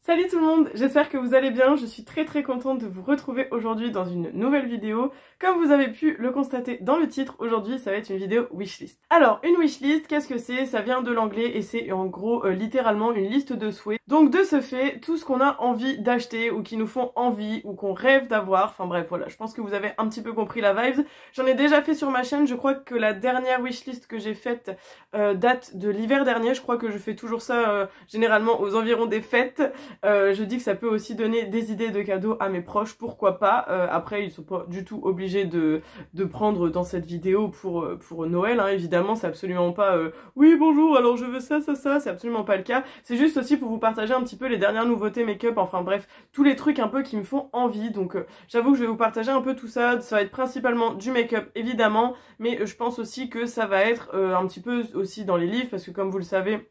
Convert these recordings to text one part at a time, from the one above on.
Salut tout le monde, j'espère que vous allez bien, je suis très contente de vous retrouver aujourd'hui dans une nouvelle vidéo. Comme vous avez pu le constater dans le titre, aujourd'hui ça va être une vidéo wishlist. Alors une wishlist, qu'est-ce que c'est? Ça vient de l'anglais et c'est en gros littéralement une liste de souhaits. Donc de ce fait, tout ce qu'on a envie d'acheter ou qui nous font envie ou qu'on rêve d'avoir, enfin bref voilà, je pense que vous avez un petit peu compris la vibes. J'en ai déjà fait sur ma chaîne, je crois que la dernière wishlist que j'ai faite date de l'hiver dernier, je crois que je fais toujours ça généralement aux environs des fêtes. Je dis que ça peut aussi donner des idées de cadeaux à mes proches, pourquoi pas. Après ils sont pas du tout obligés de prendre dans cette vidéo pour Noël, hein. Évidemment c'est absolument pas oui bonjour alors je veux ça, c'est absolument pas le cas. C'est juste aussi pour vous partager un petit peu les dernières nouveautés make-up, enfin bref, tous les trucs un peu qui me font envie. Donc j'avoue que je vais vous partager un peu tout ça, ça va être principalement du make-up évidemment, mais je pense aussi que ça va être un petit peu aussi dans les livres, parce que comme vous le savez,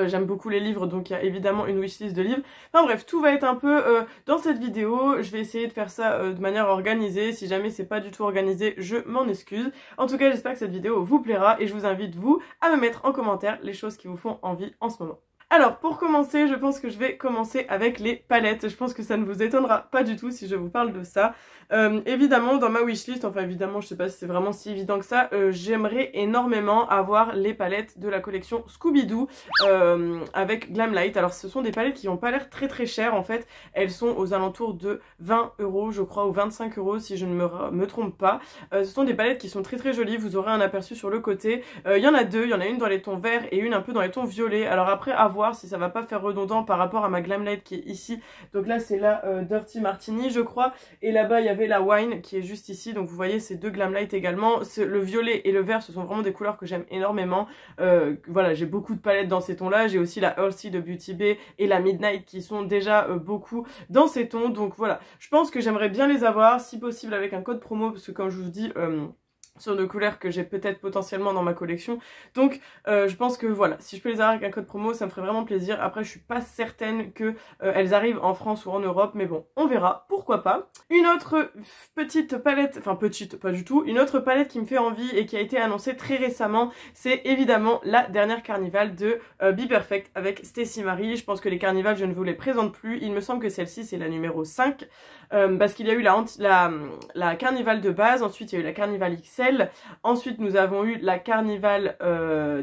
j'aime beaucoup les livres, donc il y a évidemment une wishlist de livres. Enfin bref, tout va être un peu dans cette vidéo. Je vais essayer de faire ça de manière organisée. Si jamais c'est pas du tout organisé, je m'en excuse. En tout cas, j'espère que cette vidéo vous plaira et je vous invite, vous, à me mettre en commentaire les choses qui vous font envie en ce moment. Alors pour commencer, je pense que je vais commencer avec les palettes. Je pense que ça ne vous étonnera pas du tout si je vous parle de ça. Évidemment dans ma wishlist, enfin évidemment je sais pas si c'est vraiment si évident que ça, j'aimerais énormément avoir les palettes de la collection Scooby-Doo avec Glamlight. Alors ce sont des palettes qui n'ont pas l'air très chères en fait, elles sont aux alentours de 20 € je crois, ou 25 € si je ne me trompe pas. Ce sont des palettes qui sont très jolies, vous aurez un aperçu sur le côté. Il y en a deux, il y en a une dans les tons verts et une un peu dans les tons violets. Alors après à voir si ça va pas faire redondant par rapport à ma Glamlight qui est ici. Donc là c'est la Dirty Martini je crois, et là-bas il y avait la Wine qui est juste ici. Donc vous voyez ces deux Glamlight également. Le violet et le vert ce sont vraiment des couleurs que j'aime énormément. Voilà, j'ai beaucoup de palettes dans ces tons là. J'ai aussi la Earthy de Beauty Bay et la Midnight qui sont déjà beaucoup dans ces tons. Donc voilà, je pense que j'aimerais bien les avoir, si possible avec un code promo, parce que comme je vous dis, sur de couleurs que j'ai peut-être potentiellement dans ma collection. Donc je pense que voilà, si je peux les avoir avec un code promo, ça me ferait vraiment plaisir. Après je suis pas certaine que elles arrivent en France ou en Europe, mais bon, on verra, pourquoi pas. Une autre petite palette, enfin petite, pas du tout, une autre palette qui me fait envie et qui a été annoncée très récemment, c'est évidemment la dernière Carnival de Be Perfect avec Stacey Marie. Je pense que les Carnivals, je ne vous les présente plus, il me semble que celle-ci c'est la numéro 5, parce qu'il y a eu la Carnival de base, ensuite il y a eu la Carnival XL, ensuite nous avons eu la Carnival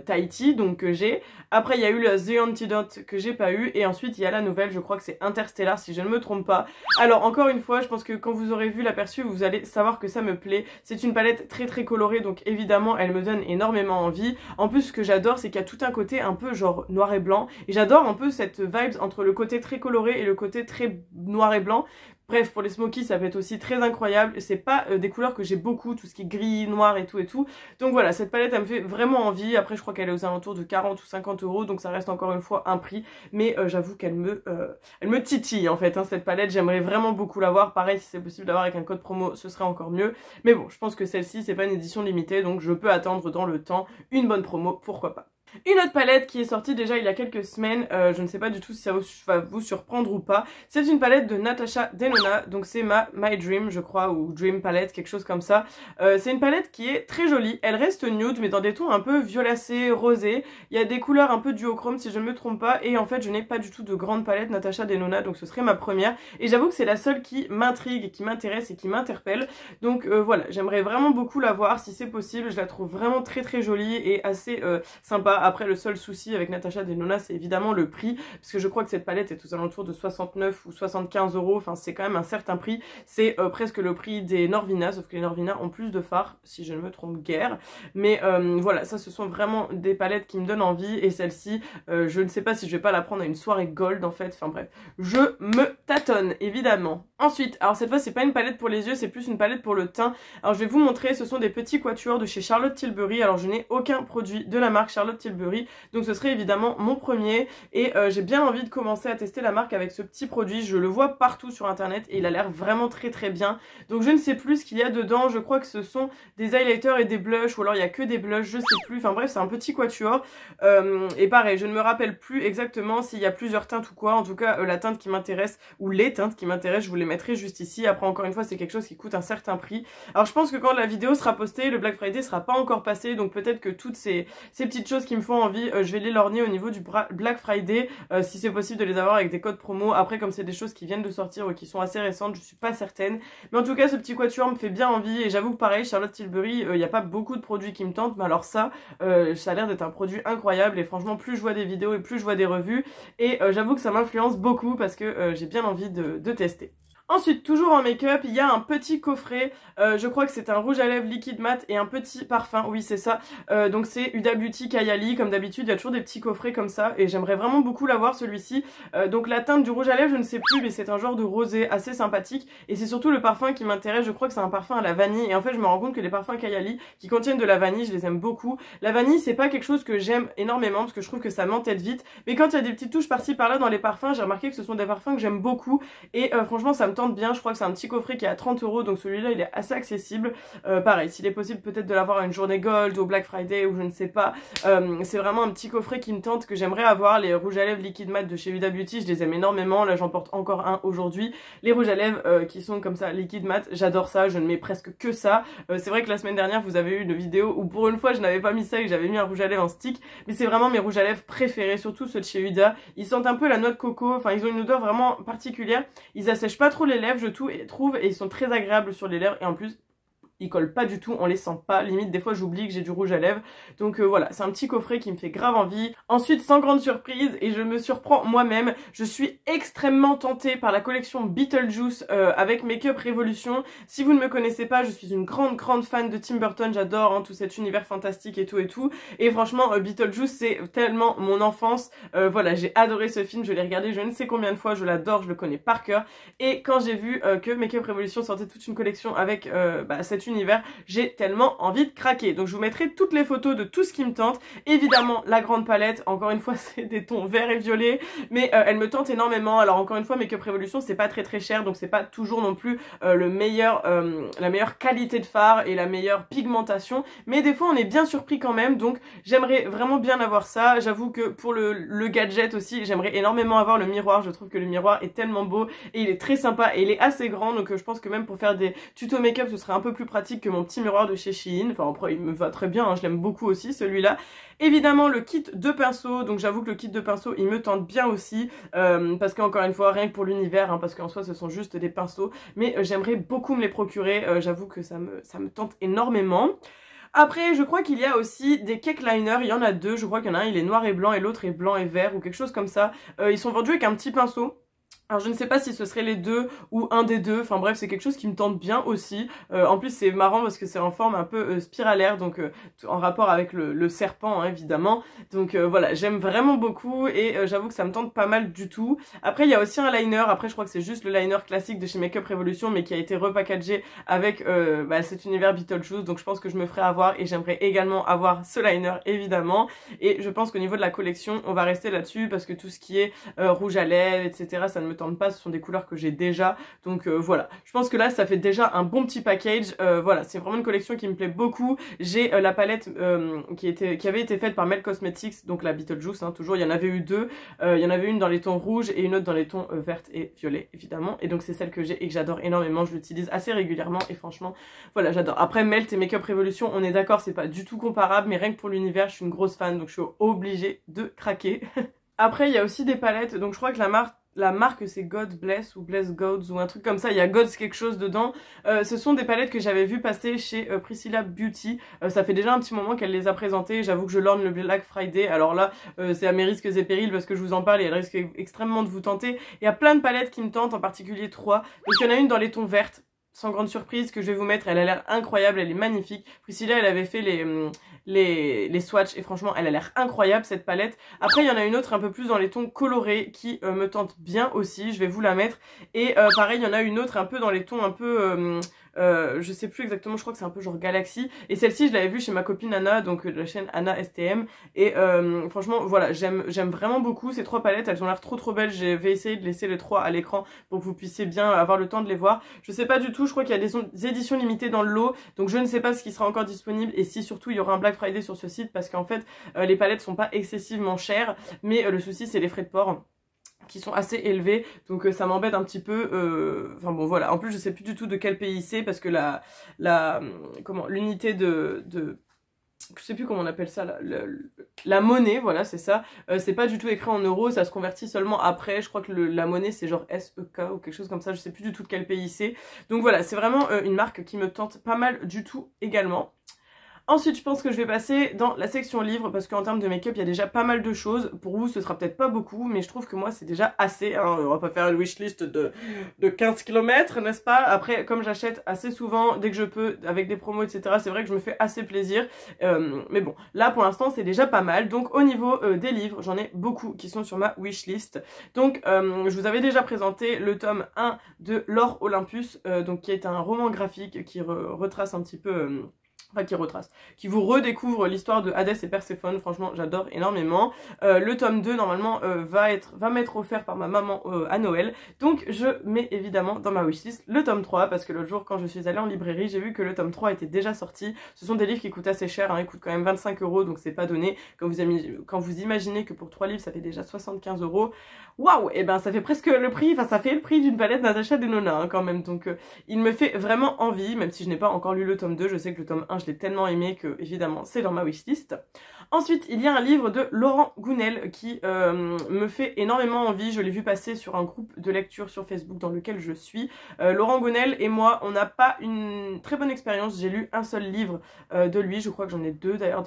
Tahiti, donc que j'ai, après il y a eu le The Antidote que j'ai pas eu, et ensuite il y a la nouvelle, je crois que c'est Interstellar si je ne me trompe pas. Alors encore une fois, je pense que quand vous aurez vu l'aperçu, vous allez savoir que ça me plaît. C'est une palette très colorée, donc évidemment elle me donne énormément envie. En plus ce que j'adore c'est qu'il y a tout un côté un peu genre noir et blanc, et j'adore un peu cette vibes entre le côté très coloré et le côté très noir et blanc. Bref, pour les smokies, ça peut être aussi très incroyable. C'est pas des couleurs que j'ai beaucoup, tout ce qui est gris, noir et tout. Donc voilà, cette palette, elle me fait vraiment envie. Après, je crois qu'elle est aux alentours de 40 ou 50 €, donc ça reste encore une fois un prix. Mais j'avoue qu'elle me titille en fait, hein, cette palette. J'aimerais vraiment beaucoup l'avoir. Pareil, si c'est possible d'avoir avec un code promo, ce serait encore mieux. Mais bon, je pense que celle-ci, c'est pas une édition limitée, donc je peux attendre dans le temps une bonne promo, pourquoi pas. Une autre palette qui est sortie déjà il y a quelques semaines, je ne sais pas du tout si ça va vous surprendre ou pas. C'est une palette de Natasha Denona, donc c'est ma My Dream je crois, ou Dream Palette, quelque chose comme ça. C'est une palette qui est très jolie, elle reste nude mais dans des tons un peu violacés, rosés. Il y a des couleurs un peu duochrome si je ne me trompe pas, et en fait je n'ai pas du tout de grande palette Natasha Denona, donc ce serait ma première. Et j'avoue que c'est la seule qui m'intrigue, qui m'intéresse et qui m'interpelle. Donc voilà, j'aimerais vraiment beaucoup la voir si c'est possible, je la trouve vraiment très jolie et assez sympa. Après le seul souci avec Natasha Denona c'est évidemment le prix, parce que je crois que cette palette est aux alentours de 69 ou 75 €, enfin c'est quand même un certain prix, c'est presque le prix des Norvina, sauf que les Norvina ont plus de fards si je ne me trompe guère. Mais voilà, ça ce sont vraiment des palettes qui me donnent envie, et celle-ci je ne sais pas si je vais pas la prendre à une soirée gold en fait, enfin bref, je me tâtonne évidemment. Ensuite, alors cette fois c'est pas une palette pour les yeux, c'est plus une palette pour le teint. Alors je vais vous montrer, ce sont des petits quatuors de chez Charlotte Tilbury. Alors je n'ai aucun produit de la marque Charlotte Tilbury, donc ce serait évidemment mon premier, et j'ai bien envie de commencer à tester la marque avec ce petit produit. Je le vois partout sur internet et il a l'air vraiment très bien. Donc je ne sais plus ce qu'il y a dedans, je crois que ce sont des highlighters et des blushs, ou alors il y a que des blushs, je sais plus. Enfin bref, c'est un petit quatuor, et pareil, je ne me rappelle plus exactement s'il y a plusieurs teintes ou quoi. En tout cas la teinte qui m'intéresse, ou les teintes qui m'intéressent, je vous les mettrai juste ici. Après encore une fois c'est quelque chose qui coûte un certain prix. Alors je pense que quand la vidéo sera postée, le Black Friday sera pas encore passé, donc peut-être que toutes ces petites choses qui me me font envie, je vais les lorgner au niveau du Black Friday, si c'est possible de les avoir avec des codes promo. Après, comme c'est des choses qui viennent de sortir ou qui sont assez récentes, je suis pas certaine. Mais en tout cas, ce petit quatuor me fait bien envie et j'avoue que pareil, Charlotte Tilbury, il n'y a pas beaucoup de produits qui me tentent, mais alors ça a l'air d'être un produit incroyable et franchement, plus je vois des vidéos et plus je vois des revues et j'avoue que ça m'influence beaucoup parce que j'ai bien envie de tester. Ensuite, toujours en make-up, il y a un petit coffret, je crois que c'est un rouge à lèvres liquide mat et un petit parfum, oui c'est ça, donc c'est Huda Beauty Kayali, comme d'habitude il y a toujours des petits coffrets comme ça et j'aimerais vraiment beaucoup l'avoir celui-ci. Donc la teinte du rouge à lèvres je ne sais plus, mais c'est un genre de rosé assez sympathique et c'est surtout le parfum qui m'intéresse. Je crois que c'est un parfum à la vanille et en fait je me rends compte que les parfums Kayali qui contiennent de la vanille, je les aime beaucoup. La vanille c'est pas quelque chose que j'aime énormément parce que je trouve que ça m'entête vite, mais quand il y a des petites touches par-ci par-là dans les parfums, j'ai remarqué que ce sont des parfums que j'aime beaucoup et franchement ça me tente bien. Je crois que c'est un petit coffret qui est à 30 €, donc celui-là il est assez accessible. Pareil, s'il est possible peut-être de l'avoir à une journée gold ou au Black Friday ou je ne sais pas, c'est vraiment un petit coffret qui me tente, que j'aimerais avoir. Les rouges à lèvres liquide mat de chez Huda Beauty, je les aime énormément, là j'en porte encore un aujourd'hui. Les rouges à lèvres qui sont comme ça liquide mat, j'adore ça, je ne mets presque que ça. C'est vrai que la semaine dernière vous avez eu une vidéo où pour une fois je n'avais pas mis ça et que j'avais mis un rouge à lèvres en stick, mais c'est vraiment mes rouges à lèvres préférés, surtout ceux de chez Huda. Ils sentent un peu la noix de coco, enfin ils ont une odeur vraiment particulière, ils assèchent pas trop les lèvres je trouve, et ils sont très agréables sur les lèvres et en plus ils collent pas du tout, on les sent pas, limite des fois j'oublie que j'ai du rouge à lèvres, donc voilà, c'est un petit coffret qui me fait grave envie. Ensuite, sans grande surprise, et je me surprends moi-même, je suis extrêmement tentée par la collection Beetlejuice avec Makeup Revolution. Si vous ne me connaissez pas, je suis une grande fan de Tim Burton, j'adore hein, tout cet univers fantastique et tout, et franchement Beetlejuice c'est tellement mon enfance, voilà, j'ai adoré ce film, je l'ai regardé je ne sais combien de fois, je l'adore, je le connais par cœur, et quand j'ai vu que Makeup Revolution sortait toute une collection avec cet univers, j'ai tellement envie de craquer. Donc je vous mettrai toutes les photos de tout ce qui me tente. Évidemment la grande palette, encore une fois c'est des tons verts et violets, mais elle me tente énormément. Alors encore une fois Makeup Revolution c'est pas très cher, donc c'est pas toujours non plus la meilleure qualité de fard et la meilleure pigmentation, mais des fois on est bien surpris quand même, donc j'aimerais vraiment bien avoir ça. J'avoue que pour le gadget aussi, j'aimerais énormément avoir le miroir. Je trouve que le miroir est tellement beau et il est très sympa et il est assez grand, donc je pense que même pour faire des tutos make-up ce serait un peu plus pratique que mon petit miroir de chez Shein. Enfin après il me va très bien, hein, je l'aime beaucoup aussi celui-là. Évidemment le kit de pinceaux, donc j'avoue que le kit de pinceaux il me tente bien aussi, parce qu'encore une fois, rien que pour l'univers, hein, parce qu'en soi ce sont juste des pinceaux, mais j'aimerais beaucoup me les procurer, j'avoue que ça me tente énormément. Après, je crois qu'il y a aussi des cake liners, il y en a deux, je crois qu'il y en a un, il est noir et blanc et l'autre est blanc et vert ou quelque chose comme ça. Ils sont vendus avec un petit pinceau. Alors je ne sais pas si ce serait les deux ou un des deux, enfin bref c'est quelque chose qui me tente bien aussi. En plus c'est marrant parce que c'est en forme un peu spiralaire, donc en rapport avec le serpent hein, évidemment. Donc voilà, j'aime vraiment beaucoup et j'avoue que ça me tente pas mal du tout. Après il y a aussi un liner, après je crois que c'est juste le liner classique de chez Makeup Revolution mais qui a été repackagé avec cet univers Beetlejuice, donc je pense que je me ferai avoir et j'aimerais également avoir ce liner évidemment. Et je pense qu'au niveau de la collection on va rester là-dessus parce que tout ce qui est rouge à lèvres etc ça ne me tente pas, ce sont des couleurs que j'ai déjà, donc voilà, je pense que là ça fait déjà un bon petit package. Voilà, c'est vraiment une collection qui me plaît beaucoup. J'ai la palette qui avait été faite par Mel Cosmetics, donc la Beetlejuice hein, toujours, il y en avait eu deux, il y en avait une dans les tons rouges et une autre dans les tons vertes et violets évidemment, et donc c'est celle que j'ai et que j'adore énormément, je l'utilise assez régulièrement et franchement voilà j'adore. Après Melt et Makeup Revolution on est d'accord c'est pas du tout comparable, mais rien que pour l'univers je suis une grosse fan donc je suis obligée de craquer. Après il y a aussi des palettes, donc je crois que la marque c'est God Bless ou Bless Gods ou un truc comme ça, il y a Gods quelque chose dedans. Ce sont des palettes que j'avais vu passer chez Priscilla Beauty, ça fait déjà un petit moment qu'elle les a présentées, j'avoue que je lorne le Black Friday, alors là c'est à mes risques et périls parce que je vous en parle et elle risque extrêmement de vous tenter. Il y a plein de palettes qui me tentent, en particulier 3, donc il y en a une dans les tons verts, sans grande surprise, que je vais vous mettre, elle a l'air incroyable, elle est magnifique. Priscilla elle avait fait les swatchs et franchement elle a l'air incroyable cette palette. Après il y en a une autre un peu plus dans les tons colorés qui me tente bien aussi, je vais vous la mettre. Et pareil il y en a une autre un peu dans les tons un peu... je sais plus exactement, je crois que c'est un peu genre Galaxy, et celle-ci je l'avais vue chez ma copine Anna, donc de la chaîne Anna STM, et franchement voilà, j'aime vraiment beaucoup ces 3 palettes, elles ont l'air trop belles. Je vais essayer de laisser les 3 à l'écran pour que vous puissiez bien avoir le temps de les voir. Je sais pas du tout, je crois qu'il y a des éditions limitées dans le lot, donc je ne sais pas ce qui sera encore disponible et si surtout il y aura un Black Friday sur ce site, parce qu'en fait les palettes sont pas excessivement chères, mais le souci c'est les frais de port qui sont assez élevés, donc ça m'embête un petit peu. Enfin bon voilà, en plus je sais plus du tout de quel pays c'est parce que l'unité de je sais plus comment on appelle ça, la monnaie, voilà, c'est ça. C'est pas du tout écrit en euros, ça se convertit seulement après. Je crois que la monnaie, c'est genre SEK ou quelque chose comme ça, je sais plus du tout de quel pays c'est. Donc voilà, c'est vraiment une marque qui me tente pas mal du tout également. Ensuite, je pense que je vais passer dans la section livres parce qu'en termes de make-up, il y a déjà pas mal de choses. Pour vous, ce sera peut-être pas beaucoup, mais je trouve que moi, c'est déjà assez. Hein. On va pas faire une wishlist de 15 km, n'est-ce pas? Après, comme j'achète assez souvent, dès que je peux, avec des promos, etc., c'est vrai que je me fais assez plaisir. Mais bon, là, pour l'instant, c'est déjà pas mal. Donc, au niveau des livres, j'en ai beaucoup qui sont sur ma wishlist. Donc, je vous avais déjà présenté le tome 1 de L'Or Olympus, donc qui est un roman graphique qui retrace un petit peu... Enfin, qui vous redécouvre l'histoire de Hadès et Perséphone. Franchement, j'adore énormément. Le tome 2, normalement, va m'être offert par ma maman à Noël. Donc, je mets évidemment dans ma wishlist le tome 3, parce que l'autre jour, quand je suis allée en librairie, j'ai vu que le tome 3 était déjà sorti. Ce sont des livres qui coûtent assez cher, hein, ils coûtent quand même 25 €, donc c'est pas donné. Quand vous imaginez que pour 3 livres, ça fait déjà 75 €, waouh, et ben ça fait presque le prix, enfin ça fait le prix d'une palette Natacha Denona, hein, quand même. Donc, il me fait vraiment envie, même si je n'ai pas encore lu le tome 2, je sais que le tome 1, je l'ai tellement aimé que, évidemment, c'est dans ma wishlist. Ensuite, il y a un livre de Laurent Gounel qui me fait énormément envie. Je l'ai vu passer sur un groupe de lecture sur Facebook dans lequel je suis. Laurent Gounel et moi, on n'a pas une très bonne expérience. J'ai lu un seul livre de lui. Je crois que j'en ai deux d'ailleurs.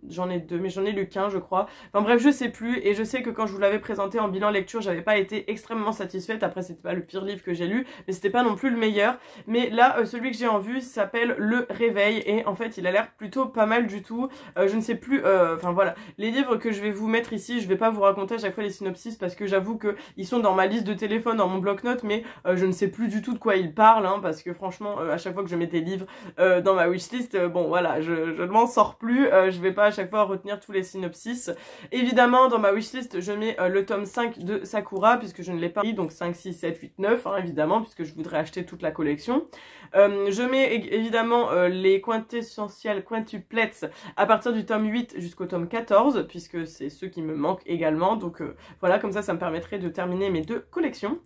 J'en ai deux, mais j'en ai lu qu'un, je crois. Enfin bref, je sais plus. Et je sais que quand je vous l'avais présenté en bilan lecture, j'avais pas été extrêmement satisfaite. Après, c'était pas le pire livre que j'ai lu, mais c'était pas non plus le meilleur. Mais là, celui que j'ai en vue s'appelle Le Réveil. Et en fait, il a l'air plutôt pas mal du tout. Je ne sais plus... Enfin voilà, les livres que je vais vous mettre ici, je vais pas vous raconter à chaque fois les synopsis parce que j'avoue que ils sont dans ma liste de téléphone, dans mon bloc-notes, mais je ne sais plus du tout de quoi ils parlent, hein, parce que franchement, à chaque fois que je mets des livres dans ma wishlist, bon voilà, je ne m'en sors plus, je vais pas à chaque fois retenir tous les synopsis. Évidemment, dans ma wishlist, je mets le tome 5 de Sakura, puisque je ne l'ai pas pris, donc 5, 6, 7, 8, 9, hein, évidemment, puisque je voudrais acheter toute la collection. Je mets évidemment les quintessentiels quintuplets à partir du tome 8 jusqu'au tome 14, puisque c'est ceux qui me manquent également. Donc voilà, comme ça me permettrait de terminer mes deux collections.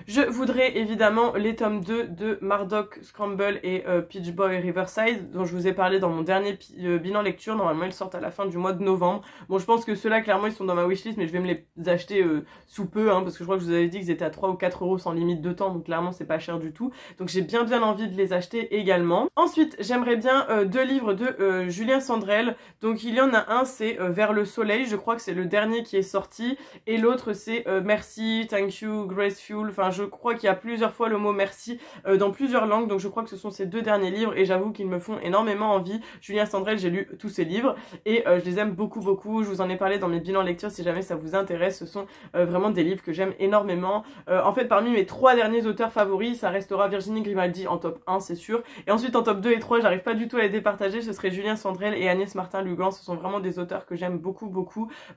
Je voudrais évidemment les tomes 2 de Marduk Scramble et Peach Boy Riverside, dont je vous ai parlé dans mon dernier bilan lecture. Normalement, ils sortent à la fin du mois de novembre. Bon, je pense que ceux-là, clairement, ils sont dans ma wishlist, mais je vais me les acheter sous peu, hein, parce que je crois que je vous avais dit qu'ils étaient à 3 ou 4 € sans limite de temps, donc clairement, c'est pas cher du tout. Donc j'ai bien envie de les acheter également. Ensuite, j'aimerais bien deux livres de Julien Sandrel. Donc il y en a un, c'est Vers le soleil, je crois que c'est le dernier qui est sorti, et l'autre c'est Merci, Thank You, Graceful. Enfin, je crois qu'il y a plusieurs fois le mot merci dans plusieurs langues, donc je crois que ce sont ces deux derniers livres et j'avoue qu'ils me font énormément envie. Julien Sandrel, j'ai lu tous ses livres et je les aime beaucoup. Je vous en ai parlé dans mes bilans lecture si jamais ça vous intéresse. Ce sont vraiment des livres que j'aime énormément. En fait, parmi mes 3 derniers auteurs favoris, ça restera Virginie Grimaldi en top 1, c'est sûr. Et ensuite en top 2 et 3, j'arrive pas du tout à les départager, ce serait Julien Sandrel et Agnès Martin-Lugan. Ce sont vraiment des auteurs que j'aime beaucoup.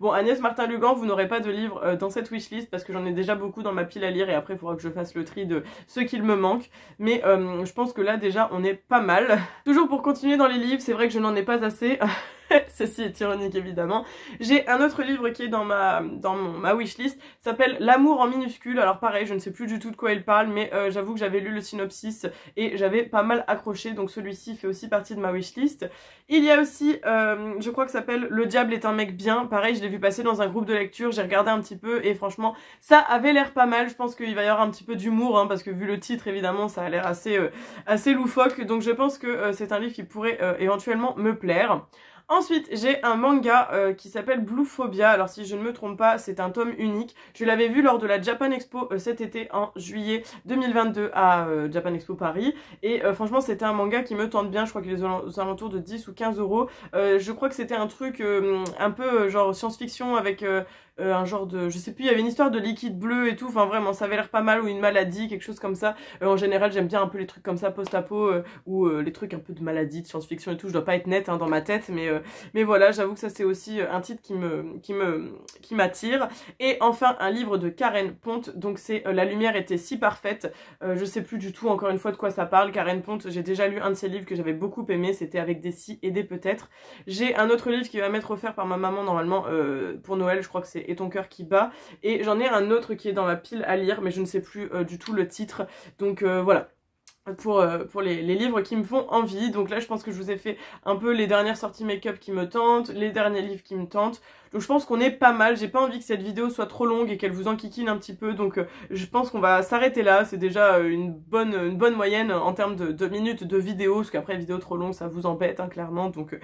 Bon, Agnès Martin-Lugan, vous n'aurez pas de livre dans cette wishlist parce que j'en ai déjà beaucoup dans ma pile à lire et après il faudra que je fasse le tri de ceux qu'il me manque. Mais je pense que là déjà on est pas mal. Toujours pour continuer dans les livres, c'est vrai que je n'en ai pas assez. Ceci est ironique évidemment. J'ai un autre livre qui est dans ma wishlist, s'appelle L'amour en minuscule. Alors pareil, je ne sais plus du tout de quoi il parle, mais j'avoue que j'avais lu le synopsis et j'avais pas mal accroché, donc celui-ci fait aussi partie de ma wishlist. Il y a aussi, je crois que ça s'appelle Le diable est un mec bien. Pareil, je l'ai vu passer dans un groupe de lecture, j'ai regardé un petit peu et franchement, ça avait l'air pas mal. Je pense qu'il va y avoir un petit peu d'humour, hein, parce que vu le titre, évidemment, ça a l'air assez loufoque. Donc je pense que c'est un livre qui pourrait éventuellement me plaire. Ensuite, j'ai un manga qui s'appelle Bluephobia. Alors si je ne me trompe pas, c'est un tome unique. Je l'avais vu lors de la Japan Expo cet été en juillet 2022 à Japan Expo Paris. Et franchement, c'était un manga qui me tente bien. Je crois qu'il est aux alentours de 10 ou 15 €. Je crois que c'était un truc un peu genre science-fiction avec... un genre de... je sais plus, il y avait une histoire de liquide bleu et tout, enfin vraiment ça avait l'air pas mal, ou une maladie, quelque chose comme ça. En général j'aime bien un peu les trucs comme ça, post-apo, ou les trucs un peu de maladie, de science-fiction et tout, je dois pas être nette hein, dans ma tête, mais voilà, j'avoue que ça c'est aussi un titre qui m'attire. Et enfin un livre de Karen Ponte, donc c'est La lumière était si parfaite. Je sais plus du tout encore une fois de quoi ça parle. Karen Ponte, j'ai déjà lu un de ses livres que j'avais beaucoup aimé, c'était Avec des si et des peut-être. J'ai un autre livre qui va m'être offert par ma maman normalement pour Noël, je crois que c'est Et ton cœur qui bat, et j'en ai un autre qui est dans ma pile à lire mais je ne sais plus du tout le titre, donc voilà. pour les livres qui me font envie. Donc là je pense que je vous ai fait un peu les dernières sorties make-up qui me tentent, les derniers livres qui me tentent. Donc je pense qu'on est pas mal, j'ai pas envie que cette vidéo soit trop longue et qu'elle vous enquiquine un petit peu, donc je pense qu'on va s'arrêter là. C'est déjà une bonne moyenne en termes de minutes de vidéo, parce qu'après vidéo trop longue ça vous embête hein, clairement, donc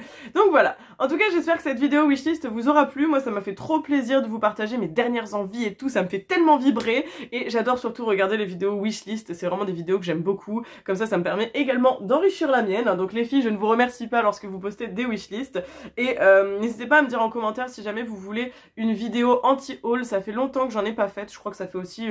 voilà. En tout cas j'espère que cette vidéo wishlist vous aura plu. Moi ça m'a fait trop plaisir de vous partager mes dernières envies et tout, ça me fait tellement vibrer, et j'adore surtout regarder les vidéos wishlist, c'est vraiment des vidéos que j'aime beaucoup, comme ça me permet également d'enrichir la mienne. Donc les filles, je ne vous remercie pas lorsque vous postez des wishlists, et n'hésitez pas à me dire en commentaire si jamais vous voulez une vidéo anti-haul. Ça fait longtemps que j'en ai pas faite, je crois que ça fait aussi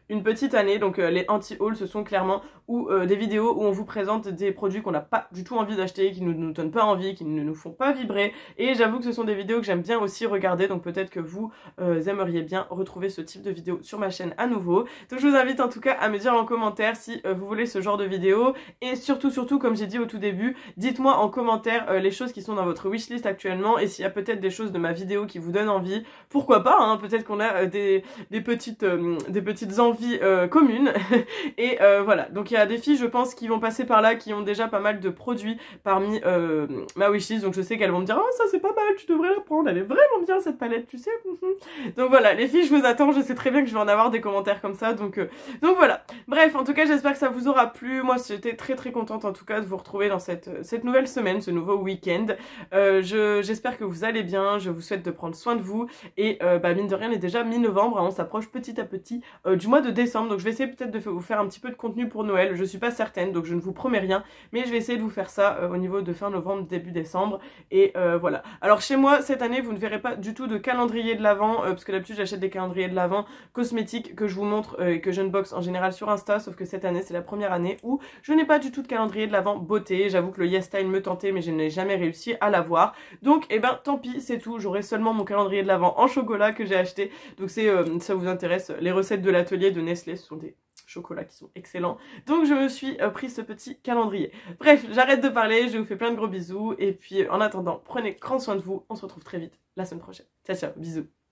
une petite année. Donc les anti-haul ce sont clairement des vidéos où on vous présente des produits qu'on n'a pas du tout envie d'acheter, qui nous donnent pas envie, qui ne nous font pas vibrer, et j'avoue que ce sont des vidéos que j'aime bien aussi regarder, donc peut-être que vous aimeriez bien retrouver ce type de vidéo sur ma chaîne à nouveau. Donc je vous invite en tout cas à me dire en commentaire si vous voulez ce genre de vidéo, et surtout comme j'ai dit au tout début, dites-moi en commentaire les choses qui sont dans votre wishlist actuellement, et s'il y a peut-être des choses de ma vidéo qui vous donnent envie, pourquoi pas hein, peut-être qu'on a des petites envies communes. Et voilà, donc il y a des filles je pense qui vont passer par là, qui ont déjà pas mal de produits parmi ma wishlist, donc je sais qu'elles vont me dire oh ça c'est pas mal, tu devrais la prendre, elle est vraiment bien cette palette, tu sais. Donc voilà les filles, je vous attends, je sais très bien que je vais en avoir des commentaires comme ça, donc voilà. Bref, en tout cas j'espère que ça vous aura plu. Moi j'étais très contente en tout cas de vous retrouver dans cette nouvelle semaine, ce nouveau week-end. J'espère que vous allez bien, je vous souhaite de prendre soin de vous, et mine de rien il est déjà mi-novembre, hein, on s'approche petit à petit du mois de décembre, donc je vais essayer peut-être de vous faire un petit peu de contenu pour Noël. Je suis pas certaine, donc je ne vous promets rien, mais je vais essayer de vous faire ça au niveau de fin novembre, début décembre, et voilà. Alors chez moi cette année vous ne verrez pas du tout de calendrier de l'Avent, parce que d'habitude j'achète des calendriers de l'Avent cosmétiques que je vous montre et que j'unbox en général sur Insta, sauf que cette année c'est la première année où je n'ai pas du tout de calendrier de l'Avent beauté. J'avoue que le YesStyle me tentait, mais je n'ai jamais réussi à l'avoir, donc et ben tant pis, c'est tout, j'aurai seulement mon calendrier de l'Avent en chocolat que j'ai acheté. Donc c'est ça vous intéresse, les recettes de l'atelier de Nestlé, ce sont des chocolats qui sont excellents, donc je me suis pris ce petit calendrier. Bref, j'arrête de parler, je vous fais plein de gros bisous, et puis en attendant prenez grand soin de vous, on se retrouve très vite la semaine prochaine. Ciao bisous.